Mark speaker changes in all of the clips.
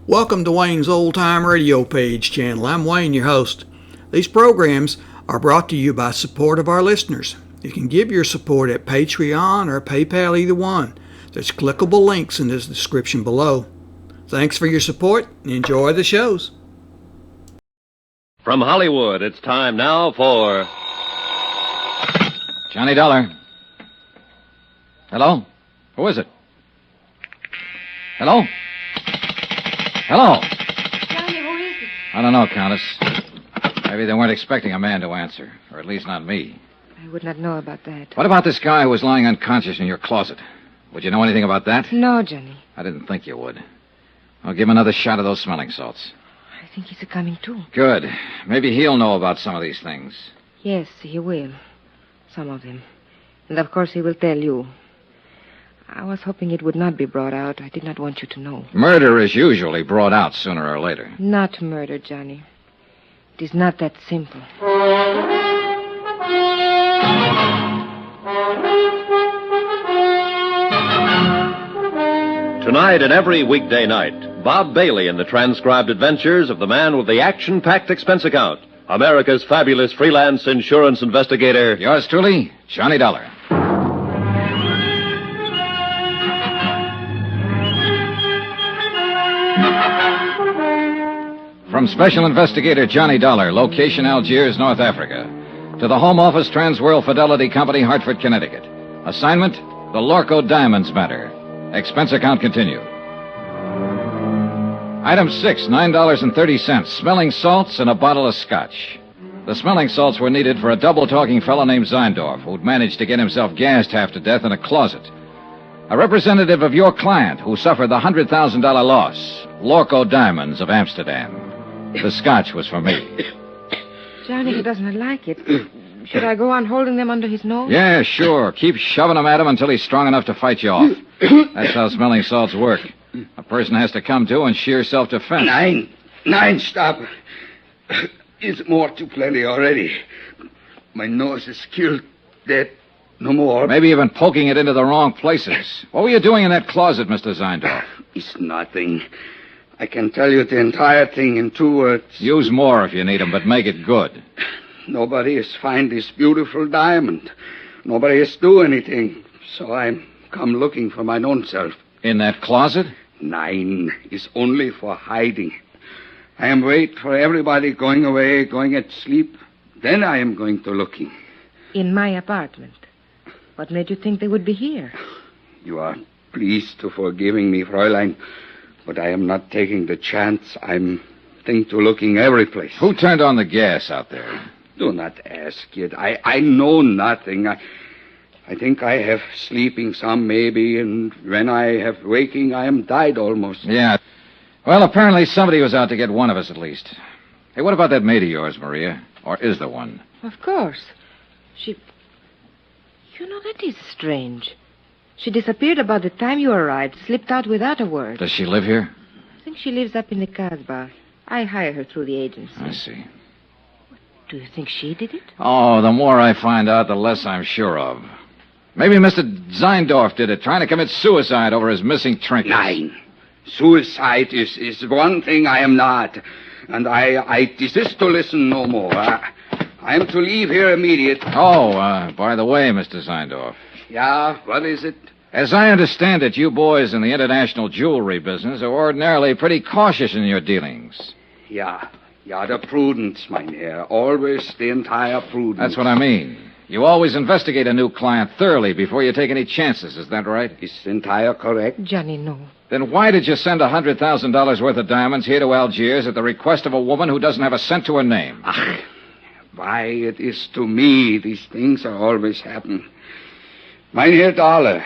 Speaker 1: Welcome to Wayne's Old Time Radio Page channel. I'm Wayne, your host. These programs are brought to you by support of our listeners. You can give your support at Patreon or PayPal, either one. There's clickable links in the description below. Thanks for your support and enjoy the shows.
Speaker 2: From Hollywood, it's time now for...
Speaker 3: Johnny Dollar. Hello? Who is it? Hello? Hello?
Speaker 4: Johnny, who is it?
Speaker 3: I don't know, Countess. Maybe they weren't expecting a man to answer, or at least not me.
Speaker 4: I would not know about that.
Speaker 3: What about this guy who was lying unconscious in your closet? Would you know anything about that?
Speaker 4: No, Johnny.
Speaker 3: I didn't think you would. I'll give him another shot of those smelling salts.
Speaker 4: I think he's coming too.
Speaker 3: Good. Maybe he'll know about some of these things.
Speaker 4: Yes, he will. Some of them. And of course he will tell you. I was hoping it would not be brought out. I did not want you to know.
Speaker 3: Murder is usually brought out sooner or later.
Speaker 4: Not murder, Johnny. It is not that simple.
Speaker 2: Tonight and every weekday night, Bob Bailey in the transcribed adventures of the man with the action-packed expense account, America's fabulous freelance insurance investigator.
Speaker 3: Yours truly, Johnny Dollar. From Special Investigator Johnny Dollar, location Algiers, North Africa, to the Home Office Transworld Fidelity Company, Hartford, Connecticut. Assignment, the Lorcoe Diamonds Matter. Expense account continued. Item 6, $9.30, smelling salts and a bottle of scotch. The smelling salts were needed for a double-talking fellow named Zeindorf, who'd managed to get himself gassed half to death in a closet. A representative of your client who suffered the $100,000 loss, Lorcoe Diamonds of Amsterdam. The scotch was for me.
Speaker 4: Johnny, he does not like it. Should I go on holding them under his nose?
Speaker 3: Yeah, sure. Keep shoving them at him until he's strong enough to fight you off. That's how smelling salts work. A person has to come to in sheer self-defense.
Speaker 5: Nine, stop. It's more too plenty already. My nose is killed, dead. No more.
Speaker 3: Maybe you've been poking it into the wrong places. What were you doing in that closet, Mr. Zeindorf?
Speaker 5: It's nothing. I can tell you the entire thing in 2 words.
Speaker 3: Use more if you need them, but make it good.
Speaker 5: Nobody has found this beautiful diamond. Nobody has do anything. So I'm come looking for my own self.
Speaker 3: In that closet?
Speaker 5: 9 is only for hiding. I am wait for everybody going away, going at sleep. Then I am going to looking.
Speaker 4: In my apartment. What made you think they would be here?
Speaker 5: You are pleased to forgiving me, Fräulein. But I am not taking the chance. I'm think to looking every place.
Speaker 3: Who turned on the gas out there?
Speaker 5: Do not ask it. I know nothing. I think I have sleeping some, maybe, and when I have waking, I am died almost.
Speaker 3: Yeah. Well, apparently somebody was out to get one of us at least. Hey, what about that maid of yours, Maria? Or is there one?
Speaker 4: Of course. She... You know, that is strange. She disappeared about the time you arrived, slipped out without a word.
Speaker 3: Does she live here?
Speaker 4: I think she lives up in the Casbah. I hire her through the agency.
Speaker 3: I see.
Speaker 4: Do you think she did it?
Speaker 3: Oh, the more I find out, the less I'm sure of. Maybe Mr. Zeindorf did it, trying to commit suicide over his missing trinkets.
Speaker 5: 9. Suicide is one thing I am not. And I desist to listen no more. I am to leave here immediate.
Speaker 3: Oh, by the way, Mr. Zeindorf.
Speaker 5: Yeah, what is it?
Speaker 3: As I understand it, you boys in the international jewelry business are ordinarily pretty cautious in your dealings.
Speaker 5: Yeah, the prudence, mynheer. Always the entire prudence.
Speaker 3: That's what I mean. You always investigate a new client thoroughly before you take any chances, is that right?
Speaker 5: Is entire correct?
Speaker 4: Johnny, no.
Speaker 3: Then why did you send $100,000 worth of diamonds here to Algiers at the request of a woman who doesn't have a cent to her name?
Speaker 5: Why, it is to me these things are always happen. Mynheer Dollar,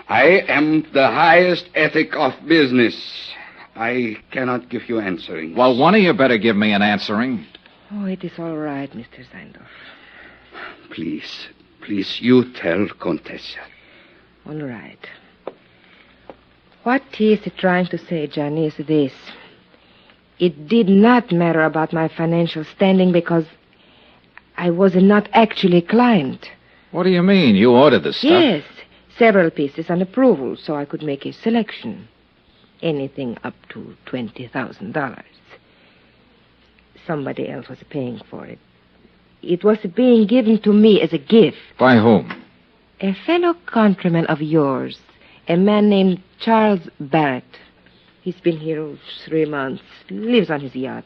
Speaker 5: I am the highest ethic of business. I cannot give you answering.
Speaker 3: Well, one of you better give me an answering.
Speaker 4: Oh, it is all right, Mr. Zeindorf.
Speaker 5: Please, you tell Countess.
Speaker 4: All right. What he is trying to say, Johnny, is this. It did not matter about my financial standing because I was not actually a client.
Speaker 3: What do you mean? You ordered the stuff?
Speaker 4: Yes, several pieces on approval, so I could make a selection. anything up to $20,000. Somebody else was paying for it. It was being given to me as a gift.
Speaker 3: By whom?
Speaker 4: A fellow countryman of yours, a man named Charles Barrett. He's been here 3 months, lives on his yacht.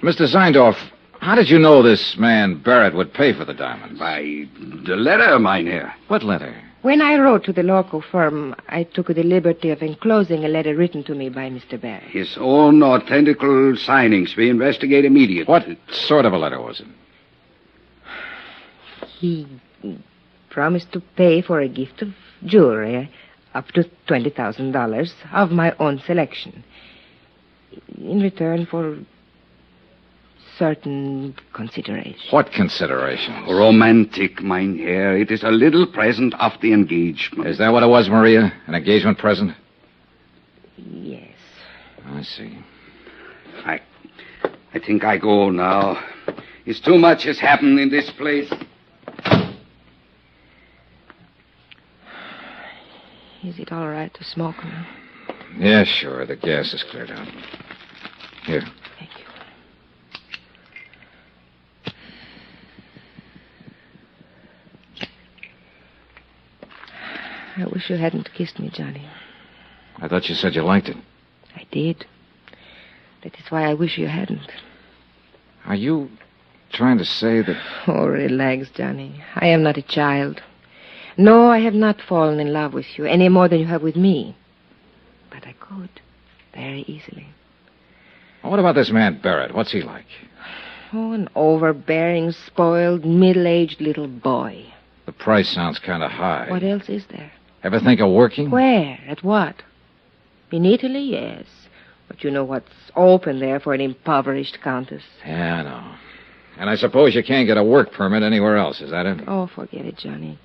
Speaker 3: Mr. Zeindorf, how did you know this man Barrett would pay for the diamonds?
Speaker 5: By the letter, mynheer.
Speaker 3: What letter?
Speaker 4: When I wrote to the Lorcoe firm, I took the liberty of enclosing a letter written to me by Mr. Barrett.
Speaker 5: His own authentical signings. We investigate immediately.
Speaker 3: What sort of a letter was it?
Speaker 4: He promised to pay for a gift of jewelry up to $20,000 of my own selection in return for certain considerations.
Speaker 3: What considerations?
Speaker 5: Romantic, mynheer. It is a little present of the engagement.
Speaker 3: Is that what it was, Maria? An engagement present?
Speaker 4: Yes.
Speaker 3: I see.
Speaker 5: I think I go now. It's too much has happened in this place.
Speaker 4: Is it all right to smoke now?
Speaker 3: Yeah, sure. The gas is cleared out. Here.
Speaker 4: Thank you. I wish you hadn't kissed me, Johnny.
Speaker 3: I thought you said you liked it.
Speaker 4: I did. That is why I wish you hadn't.
Speaker 3: Are you trying to say that...
Speaker 4: Oh, relax, Johnny. I am not a child. No, I have not fallen in love with you any more than you have with me. But I could, very easily.
Speaker 3: What about this man Barrett? What's he like?
Speaker 4: Oh, an overbearing, spoiled, middle-aged little boy.
Speaker 3: The price sounds kind of high.
Speaker 4: What else is there?
Speaker 3: Ever think of working?
Speaker 4: Where? At what? In Italy, yes. But you know what's open there for an impoverished countess.
Speaker 3: Yeah, I know. And I suppose you can't get a work permit anywhere else, is that it?
Speaker 4: Oh, forget it, Johnny.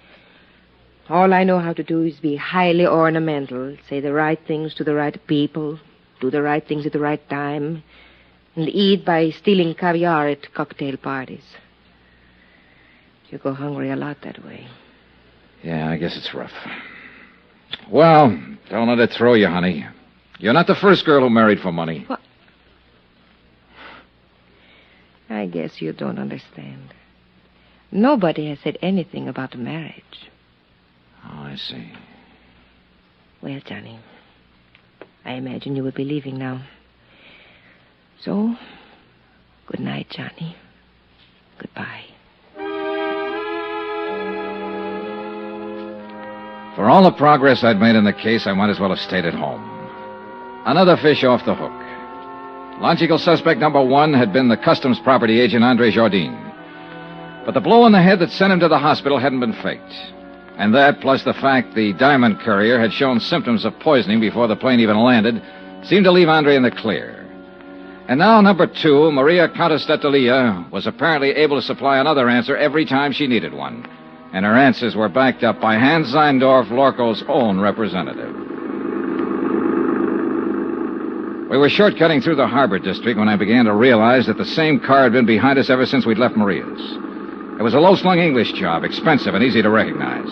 Speaker 4: All I know how to do is be highly ornamental, say the right things to the right people, do the right things at the right time, and eat by stealing caviar at cocktail parties. You go hungry a lot that way.
Speaker 3: Yeah, I guess it's rough. Well, don't let it throw you, honey. You're not the first girl who married for money.
Speaker 4: What? I guess you don't understand. Nobody has said anything about marriage.
Speaker 3: Oh, I see.
Speaker 4: Well, Johnny, I imagine you will be leaving now. So, good night, Johnny. Goodbye.
Speaker 3: For all the progress I'd made in the case, I might as well have stayed at home. Another fish off the hook. Logical suspect number one had been the customs property agent Andre Jardine. But the blow on the head that sent him to the hospital hadn't been faked. And that, plus the fact the diamond courier had shown symptoms of poisoning before the plane even landed, seemed to leave Andre in the clear. And now number two, Maria Countess d'Atalia, was apparently able to supply another answer every time she needed one. And her answers were backed up by Hans Zeindorf, Lorcoe's own representative. We were shortcutting through the harbor district when I began to realize that the same car had been behind us ever since we'd left Maria's. It was a low-slung English job, expensive and easy to recognize.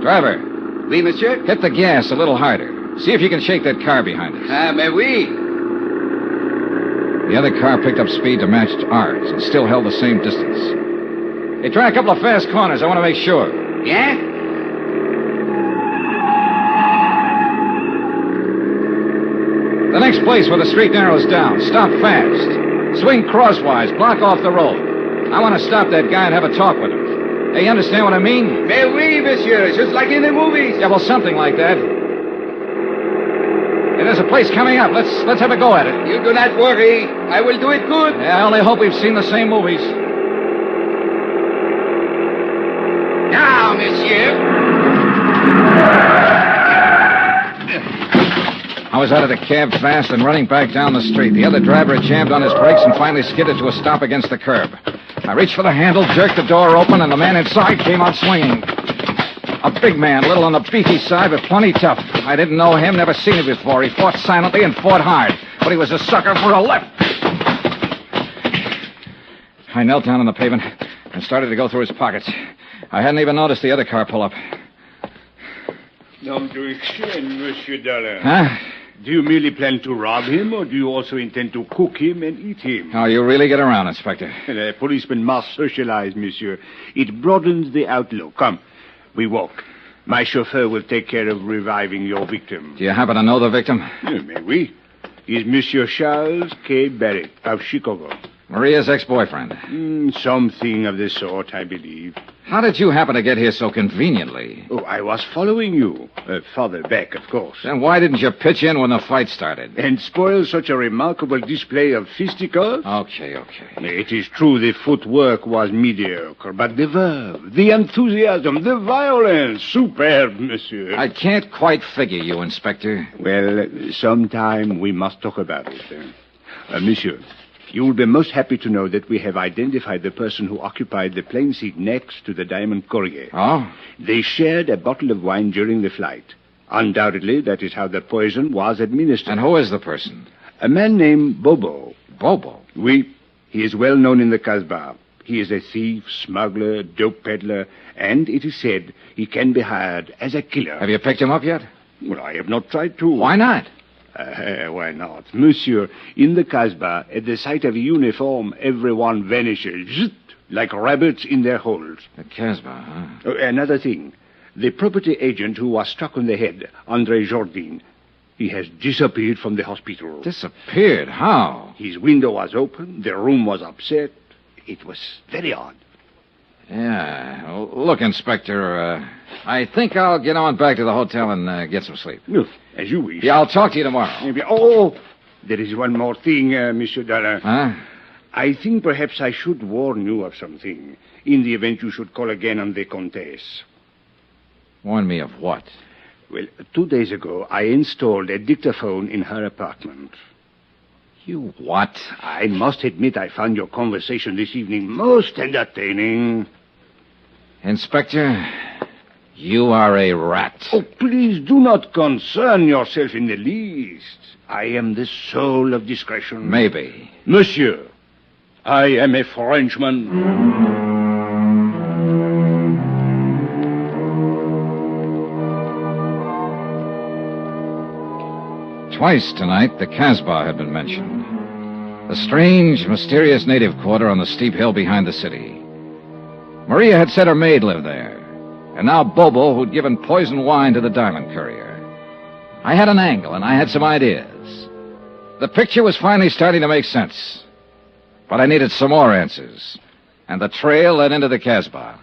Speaker 3: Driver.
Speaker 5: Oui, monsieur?
Speaker 3: Hit the gas a little harder. See if you can shake that car behind us.
Speaker 5: Mais oui.
Speaker 3: The other car picked up speed to match ours and still held the same distance. Hey, try a couple of fast corners. I want to make sure.
Speaker 5: Yeah?
Speaker 3: The next place where the street narrows down. Stop fast. Swing crosswise. Block off the road. I want to stop that guy and have a talk with him. Hey, you understand what I mean?
Speaker 5: Mais oui, monsieur. Just like in the movies.
Speaker 3: Yeah, well, something like that. Hey, there's a place coming up. Let's have a go at it.
Speaker 5: You do not worry. I will do it good.
Speaker 3: Yeah, I only hope we've seen the same movies.
Speaker 5: Now, monsieur.
Speaker 3: I was out of the cab fast and running back down the street. The other driver had jammed on his brakes and finally skidded to a stop against the curb. I reached for the handle, jerked the door open, and the man inside came out swinging. A big man, a little on the beefy side, but plenty tough. I didn't know him, never seen him before. He fought silently and fought hard, but he was a sucker for a lift. I knelt down on the pavement and started to go through his pockets. I hadn't even noticed the other car pull up.
Speaker 6: Monsieur Dollar.
Speaker 3: Huh?
Speaker 6: Do you merely plan to rob him, or do you also intend to cook him and eat him?
Speaker 3: Oh, you really get around, Inspector.
Speaker 6: A policeman must socialize, monsieur. It broadens the outlook. Come, we walk. My chauffeur will take care of reviving your victim.
Speaker 3: Do you happen to know the victim?
Speaker 6: May we? He's Monsieur Charles K. Barrett of Chicago.
Speaker 3: Maria's ex-boyfriend.
Speaker 6: Something of the sort, I believe.
Speaker 3: How did you happen to get here so conveniently?
Speaker 6: Oh, I was following you. Farther back, of course.
Speaker 3: Then why didn't you pitch in when the fight started?
Speaker 6: And spoil such a remarkable display of fisticuffs?
Speaker 3: Okay.
Speaker 6: It is true the footwork was mediocre, but the verve, the enthusiasm, the violence, superb, monsieur.
Speaker 3: I can't quite figure you, Inspector.
Speaker 6: Well, sometime we must talk about it. Monsieur, you will be most happy to know that we have identified the person who occupied the plane seat next to the Diamond Courier.
Speaker 3: Oh?
Speaker 6: They shared a bottle of wine during the flight. Undoubtedly, that is how the poison was administered.
Speaker 3: And who is the person?
Speaker 6: A man named Bobo.
Speaker 3: Bobo?
Speaker 6: Oui. He is well known in the Casbah. He is a thief, smuggler, dope peddler, and it is said he can be hired as a killer.
Speaker 3: Have you picked him up yet?
Speaker 6: Well, I have not tried to.
Speaker 3: Why not?
Speaker 6: Why not? Monsieur, in the Casbah, at the sight of a uniform, everyone vanishes, zzt, like rabbits in their holes.
Speaker 3: The Casbah, huh?
Speaker 6: Another thing. The property agent who was struck on the head, André Jourdain, he has disappeared from the hospital.
Speaker 3: Disappeared? How?
Speaker 6: His window was open, the room was upset. It was very odd.
Speaker 3: Yeah. Well, look, Inspector, I think I'll get on back to the hotel and get some sleep.
Speaker 6: No, as you wish.
Speaker 3: Yeah, I'll talk to you tomorrow.
Speaker 6: Oh, there is one more thing, Monsieur Dollar.
Speaker 3: Huh?
Speaker 6: I think perhaps I should warn you of something, in the event you should call again on the Countess.
Speaker 3: Warn me of what?
Speaker 6: Well, 2 days ago, I installed a dictaphone in her apartment.
Speaker 3: You what?
Speaker 6: I must admit I found your conversation this evening most entertaining.
Speaker 3: Inspector, you are a rat.
Speaker 6: Oh, please do not concern yourself in the least. I am the soul of discretion.
Speaker 3: Maybe.
Speaker 6: Monsieur, I am a Frenchman.
Speaker 3: Twice tonight, the Casbah had been mentioned. The strange, mysterious native quarter on the steep hill behind the city. Maria had said her maid lived there. And now Bobo, who'd given poison wine to the diamond courier. I had an angle, and I had some ideas. The picture was finally starting to make sense. But I needed some more answers. And the trail led into the Casbah.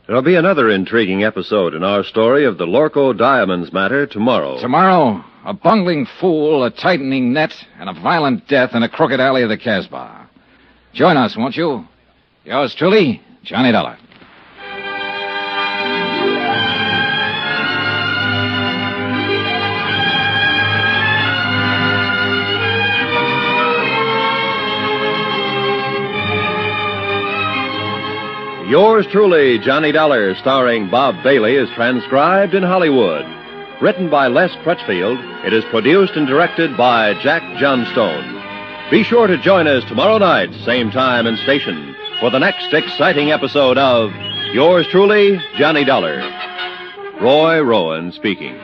Speaker 2: There'll be another intriguing episode in our story of the Lorcoe Diamonds Matter tomorrow.
Speaker 3: Tomorrow, a bungling fool, a tightening net, and a violent death in a crooked alley of the Casbah. Join us, won't you? Yours truly, Johnny Dollar.
Speaker 2: Yours truly, Johnny Dollar, starring Bob Bailey, is transcribed in Hollywood. Written by Les Crutchfield, it is produced and directed by Jack Johnstone. Be sure to join us tomorrow night, same time and station, for the next exciting episode of Yours truly, Johnny Dollar. Roy Rowan speaking.